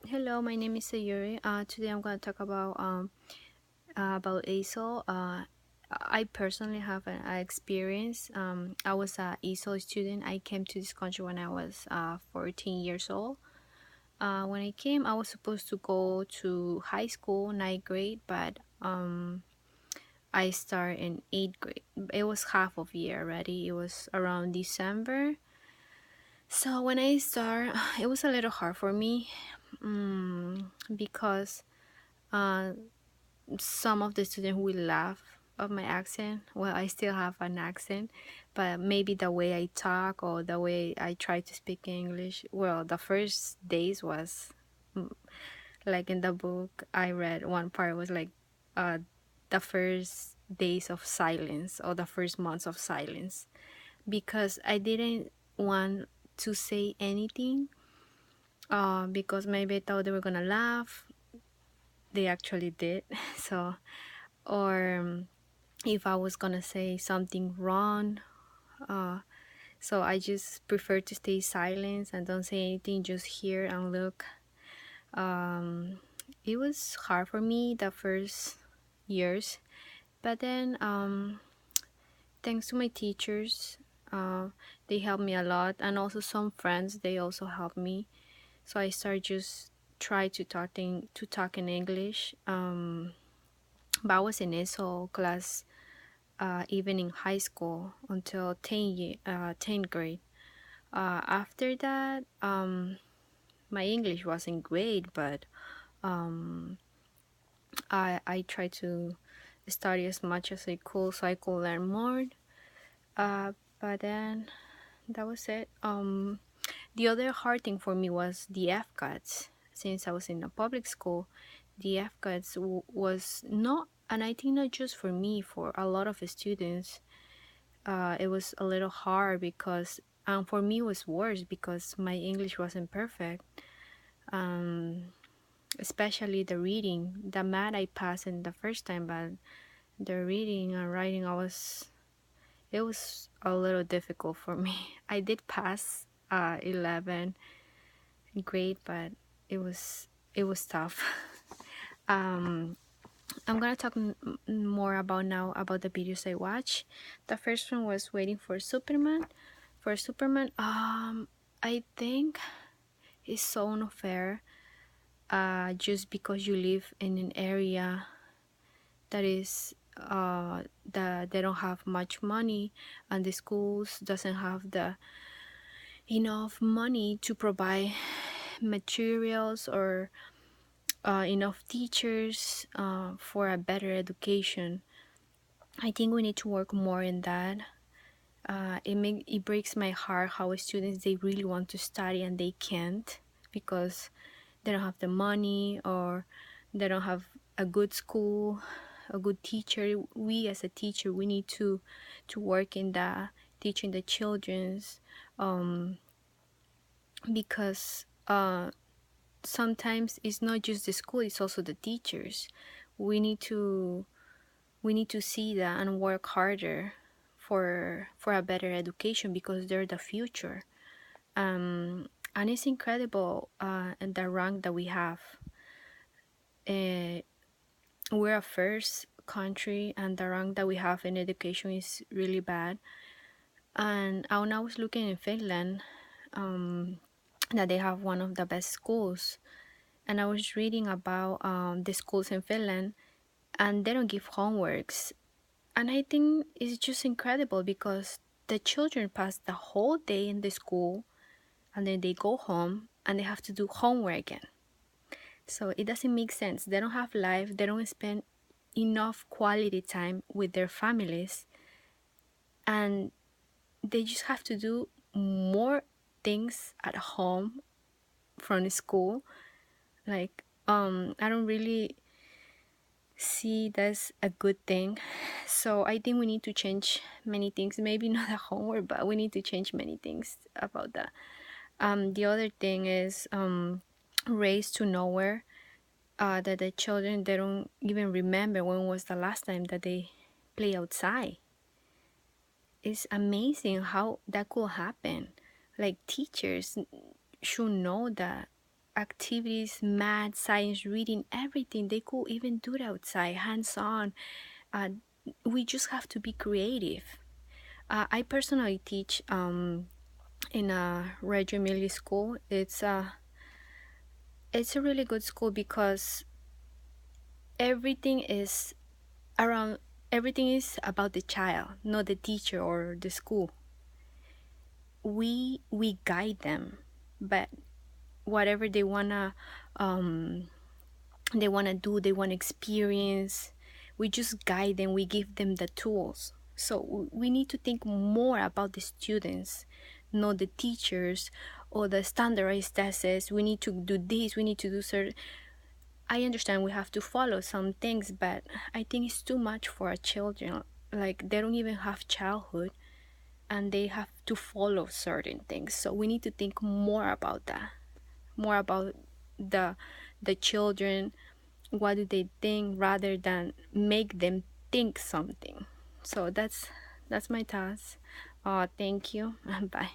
Hello, my name is Sayuri. Today I'm going to talk about ASOL. I personally have an experience. I was a ESOL student. I came to this country when I was 14 years old. When I came, I was supposed to go to high school, ninth grade, but I started in eighth grade. It was half of year already. It was around December. So when I started, it was a little hard for me because uh, some of the students will laugh of my accent. Well, I still have an accent, but maybe the way I talk or the way I try to speak English. Well, the first days was mm, like in the book I read, one part was like uh, the first days of silence or the first months of silence because I didn't want to say anything because maybe I thought they were gonna laugh. They actually did. So, or if I was gonna say something wrong. Uh, so I just prefer to stay silent and don't say anything, just hear and look. Um, it was hard for me the first years, but then thanks to my teachers, uh, they helped me a lot, and also some friends they also helped me. So I started just try to talk in English. But I was in ESOL class even in high school until 10th grade. After that, my English wasn't great, but um, I tried to study as much as I could so I could learn more. But then that was it. The other hard thing for me was the FCATs. Since I was in a public school, the FCATs was not, and I think not just for me, for a lot of students, it was a little hard because for me it was worse because my English wasn't perfect. Um, Especially the reading. The math I passed in the first time, but the reading and writing it was a little difficult for me. I did pass 11 grade, but it was tough. um, I'm gonna talk more about now about the videos I watch. The first one was Waiting for Superman. For Superman, I think it's so unfair. Just because you live in an area that is that they don't have much money, and the schools doesn't have the enough money to provide materials or enough teachers for a better education. I think we need to work more in that. It breaks my heart how students they really want to study and they can't because they don't have the money or they don't have a good school, a good teacher. We as a teacher we need to work in the teaching the children's because sometimes it's not just the school, it's also the teachers. We need to see that and work harder for a better education because they're the future. And it's incredible and the rank that we have. uh, we're a first country and the rank that we have in education is really bad. And when I was looking in Finland, that they have one of the best schools, and I was reading about the schools in Finland, and they don't give homeworks. And I think it's just incredible because the children pass the whole day in the school and then they go home and they have to do homework again. So it doesn't make sense. They don't have life, they don't spend enough quality time with their families, and they just have to do more things at home from school. Like, I don't really see that's a good thing. So I think we need to change many things. Maybe not the homework, but we need to change many things about that. The other thing is Race to Nowhere. That the children they don't even remember when was the last time that they play outside. It's amazing how that could happen. Like teachers should know that activities, math, science, reading, everything. They could even do it outside, hands-on. uh, we just have to be creative. I personally teach in a Reggio Emilia school. It's a really good school because everything is around everything is about the child, not the teacher or the school. We guide them, but whatever they wanna do, they wanna experience, we just guide them, we give them the tools. So we need to think more about the students, not the teachers or the standardized tests. We need to do this, we need to do certain. I understand we have to follow some things, but I think it's too much for our children. Like, they don't even have childhood and they have to follow certain things. So we need to think more about that, more about the children, what do they think, rather than make them think something. So that's my task. Thank you. Bye.